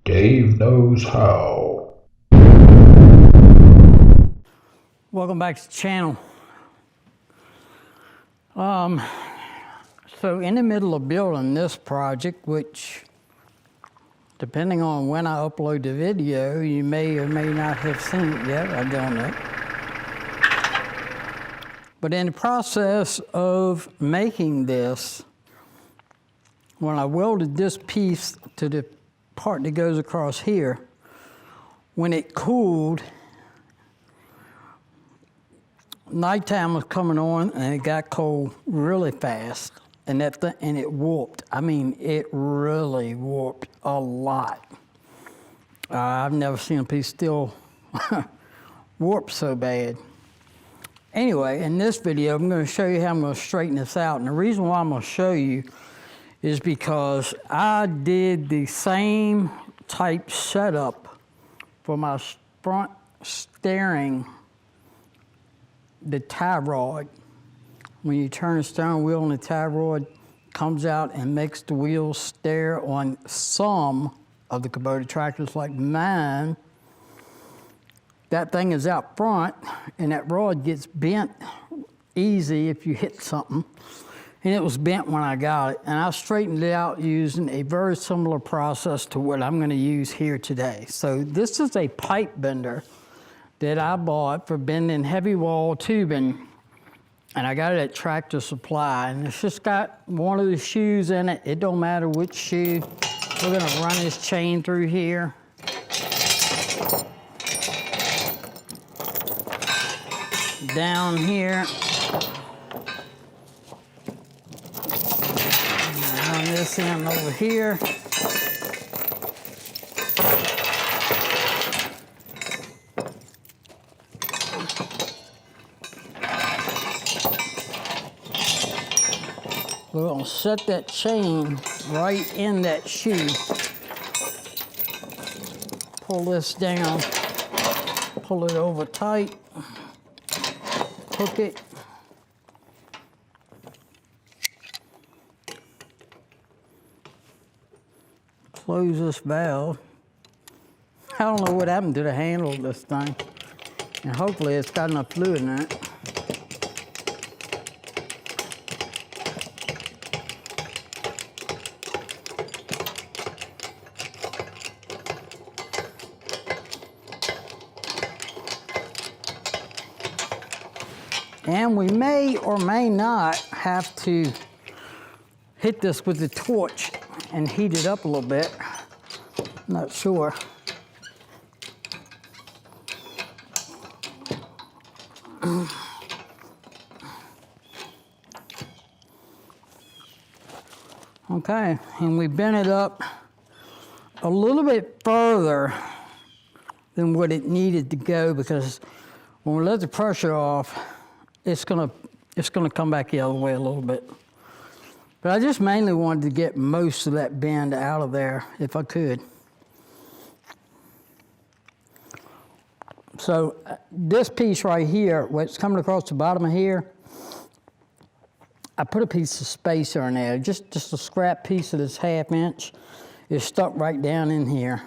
Dave knows how. Welcome back to the channel. So in the middle of building this project, which depending on when I upload the video, you may or may not have seen it yet, I don't know. But in the process of making this, when I welded this piece to the part that goes across here, when it cooled, nighttime was coming on and it got cold really fast, and and it warped. I mean, it really warped a lot. I've never seen a piece of steel warp so bad. Anyway, in this video, I'm going to show you how I'm going to straighten this out. And the reason why I'm going to show you is because I did the same type setup for my front steering, the tie rod. When you turn the steering wheel and the tie rod comes out and makes the wheels steer on some of the Kubota tractors like mine, that thing is out front and that rod gets bent easy if you hit something. And it was bent when I got it. And I straightened it out using a very similar process to what I'm going to use here today. So this is a pipe bender that I bought for bending heavy wall tubing. And I got it at Tractor Supply. And it's just got one of the shoes in it. It don't matter which shoe. We're going to run this chain through here. Down here. Run this in over here. We're going to set that chain right in that shoe. Pull this down, pull it over tight, hook it. Close this valve. I don't know what happened to the handle of this thing. And hopefully it's got enough fluid in it. And we may or may not have to hit this with the torch and heat it up a little bit. I'm not sure. Okay, and we bent it up a little bit further than what it needed to go, because when we let the pressure off, it's gonna come back the other way a little bit. But I just mainly wanted to get most of that bend out of there if I could. So this piece right here, what's coming across the bottom of here, I put a piece of spacer in there, just a scrap piece of this 1/2 inch is stuck right down in here.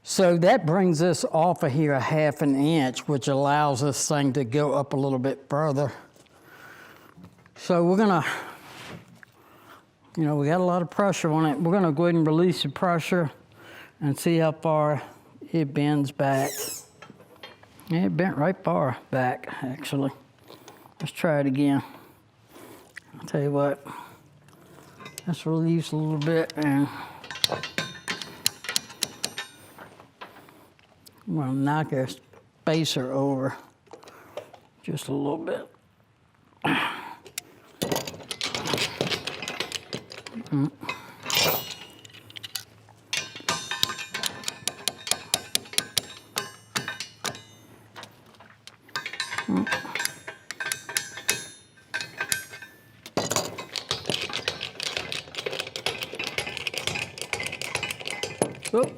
So that brings this off of here 1/2 inch, which allows this thing to go up a little bit further. So we're gonna, we got a lot of pressure on it. We're gonna go ahead and release the pressure and see how far it bends back. Yeah, it bent right far back, actually. Let's try it again. I'll tell you what, let's release a little bit and I'm gonna knock our spacer over just a little bit. Oh,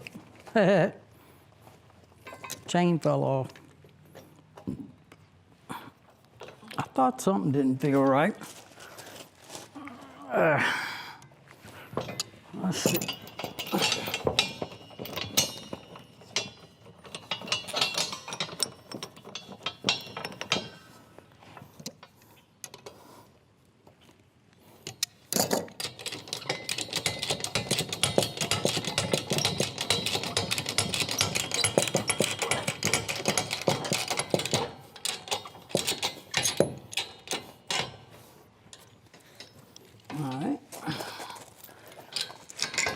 chain fell off. I thought something didn't feel right. Let's see.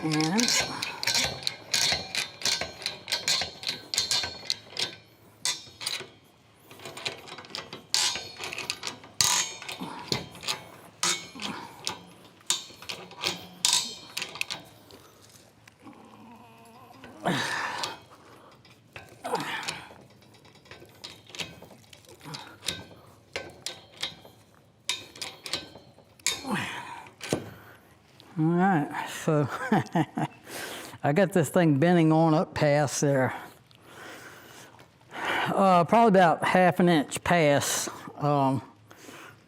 And all right, so I got this thing bending on up past there. Probably about ½ an inch past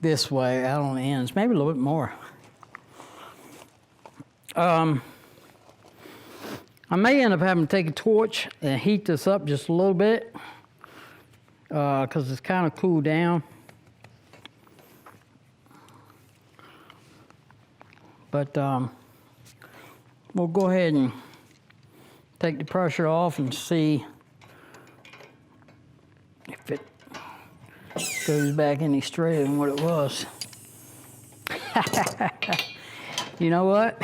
this way, out on the ends, maybe a little bit more. I may end up having to take a torch and heat this up just a little bit because it's kind of cooled down. But we'll go ahead and take the pressure off and see if it goes back any straighter than what it was. You know what?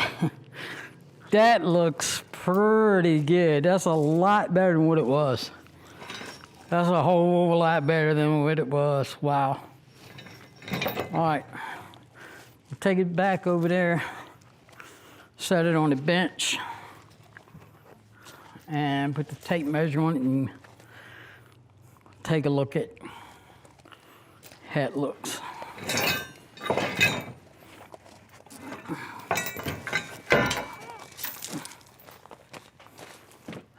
That looks pretty good. That's a lot better than what it was. That's a whole lot better than what it was. Wow. All right. We'll take it back over there, set it on the bench, and put the tape measure on it and take a look at how it looks.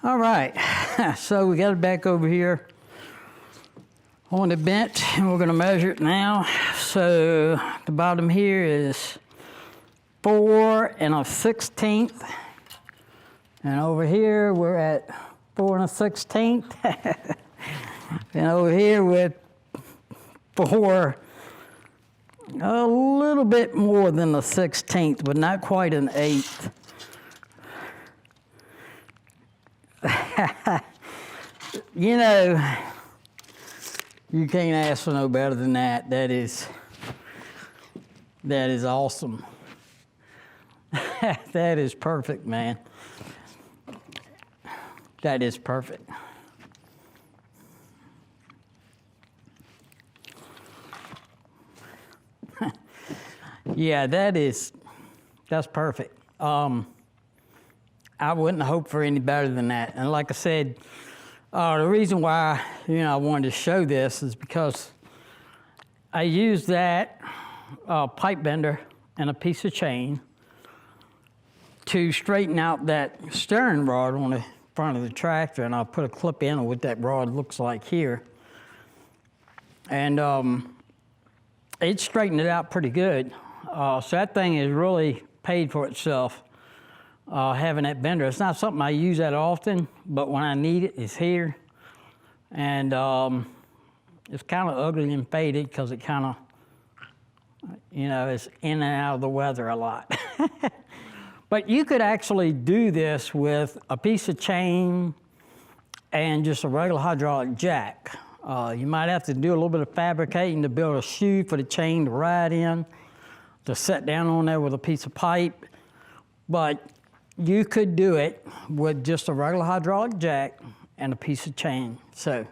All right, so we got it back over here on the bench, and we're gonna measure it now. So the bottom here is 4 1/16, and over here we're at 4 1/16, and over here we're 4, a little bit more than a 16th, but not quite an 1/8. You know, you can't ask for no better than that. That is awesome. That is perfect, man. That is perfect. Yeah, that's perfect. I wouldn't hope for any better than that. And like I said, the reason why I wanted to show this is because I used that pipe bender and a piece of chain to straighten out that steering rod on the front of the tractor, and I'll put a clip in of what that rod looks like here. And it straightened it out pretty good. So that thing has really paid for itself. Having that bender. It's not something I use that often, but when I need it, it's here. And it's kind of ugly and faded because it kind of, it's in and out of the weather a lot. But you could actually do this with a piece of chain and just a regular hydraulic jack. You might have to do a little bit of fabricating to build a shoe for the chain to ride in, to set down on there with a piece of pipe. But you could do it with just a regular hydraulic jack and a piece of chain. So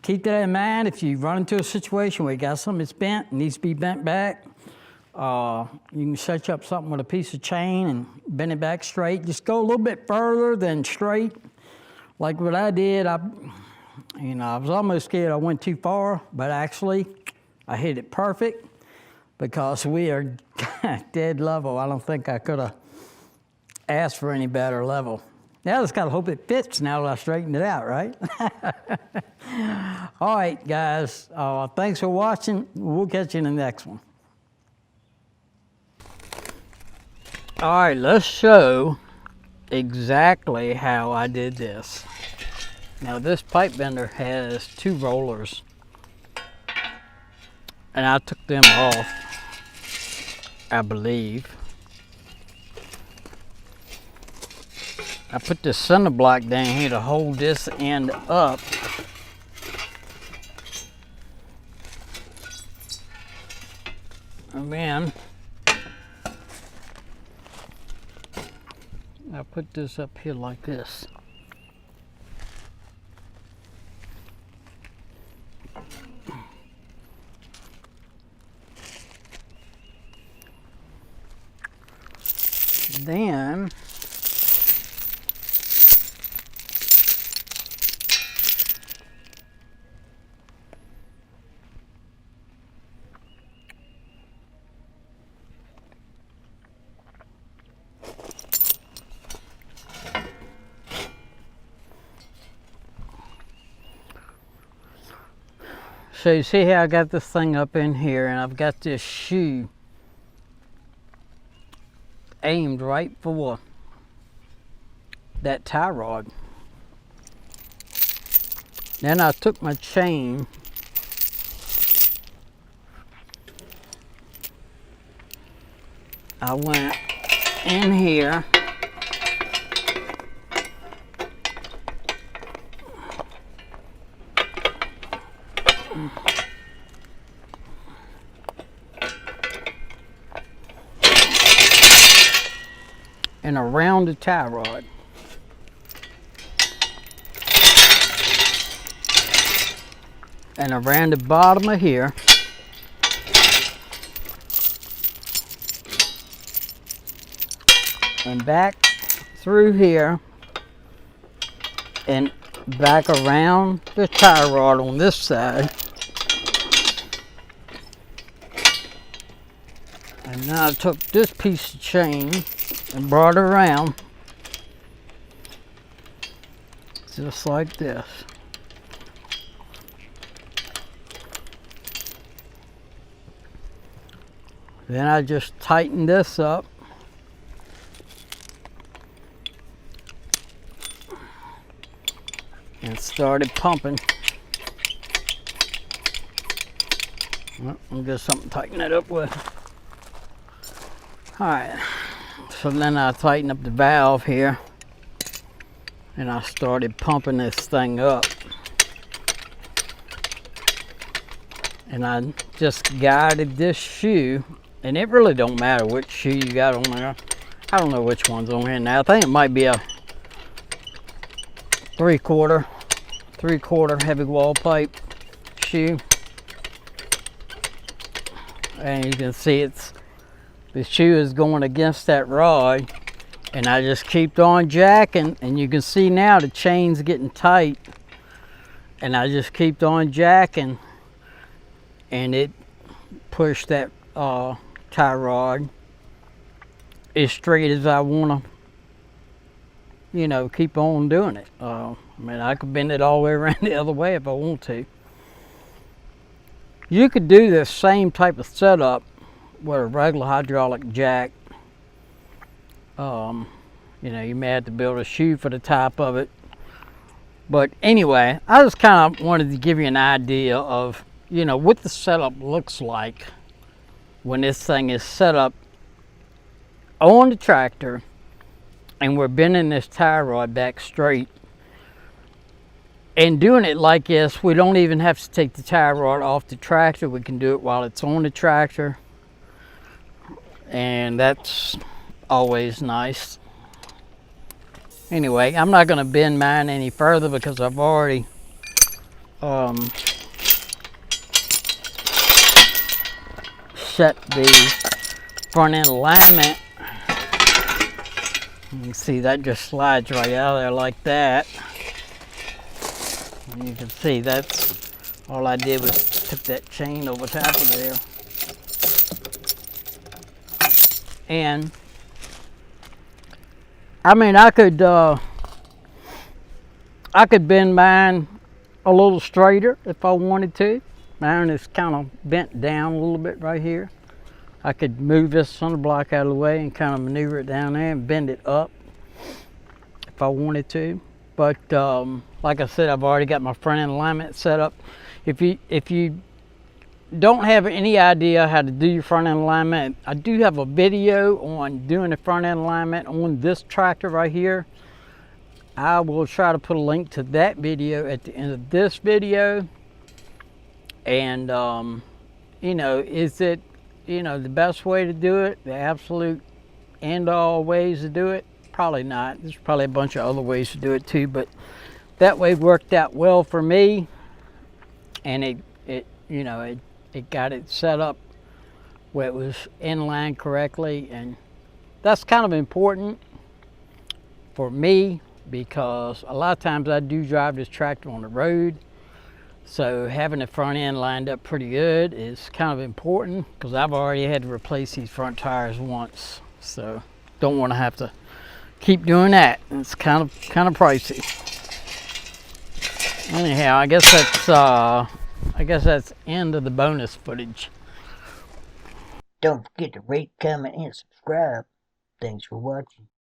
keep that in mind. If you run into a situation where you got something that's bent, needs to be bent back, you can set up something with a piece of chain and bend it back straight. Just go a little bit further than straight. Like what I did, I was almost scared I went too far, but actually I hit it perfect because we are dead level. I don't think I could have ask for any better level. Now I just gotta hope it fits now that I straightened it out, right? All right, guys, thanks for watching. We'll catch you in the next one. All right, let's show exactly how I did this. Now this pipe bender has 2 rollers, and I took them off, I believe. I put this center block down here to hold this end up. And then I put this up here like this. Then so you see how I got this thing up in here, and I've got this shoe aimed right for that tie rod. Then I took my chain I went in here and around the tie rod. And around the bottom of here. And back through here and back around the tie rod on this side. And now I took this piece of chain and brought it around just like this. Then I just tighten this up and started pumping. Well, I'll get something to tighten it up with. Alright, so then I tighten up the valve here and I started pumping this thing up. And I just guided this shoe, and it really don't matter which shoe you got on there. I don't know which one's on here now. I think it might be a three-quarter heavy wall pipe shoe. And you can see the shoe is going against that rod, and I just kept on jacking, and you can see now the chain's getting tight, and I just kept on jacking, and it pushed that tie rod as straight as I want to, you know, keep on doing it. I mean, I could bend it all the way around the other way if I want to. You could do this same type of setup with a regular hydraulic jack. You know, you may have to build a shoe for the top of it. But anyway, I just kind of wanted to give you an idea of, you know, what the setup looks like when this thing is set up on the tractor and we're bending this tie rod back straight. And doing it like this, we don't even have to take the tie rod off the tractor. We can do it while it's on the tractor. And that's always nice. Anyway, I'm not going to bend mine any further because I've already set the front end alignment. You can see that just slides right out of there like that. And you can see that's all I did was took that chain over top of there. And I mean, I could bend mine a little straighter if I wanted to. Mine is kind of bent down a little bit right here. I could move this center block out of the way and kind of maneuver it down there and bend it up if I wanted to. But like I said, I've already got my front end alignment set up. If you don't have any idea how to do your front end alignment, I do have a video on doing the front end alignment on this tractor right here. I will try to put a link to that video at the end of this video. And you know, is it, you know, the best way to do it, the absolute end all ways to do it? probably not. There's probably a bunch of other ways to do it too, but that way worked out well for me. And it got it set up where it was in line correctly, and that's kind of important for me because a lot of times I do drive this tractor on the road, so having the front end lined up pretty good is kind of important because I've already had to replace these front tires once, so don't want to have to keep doing that. It's kind of pricey. Anyhow, I guess that's end of the bonus footage. Don't forget to rate, comment, and subscribe. Thanks for watching.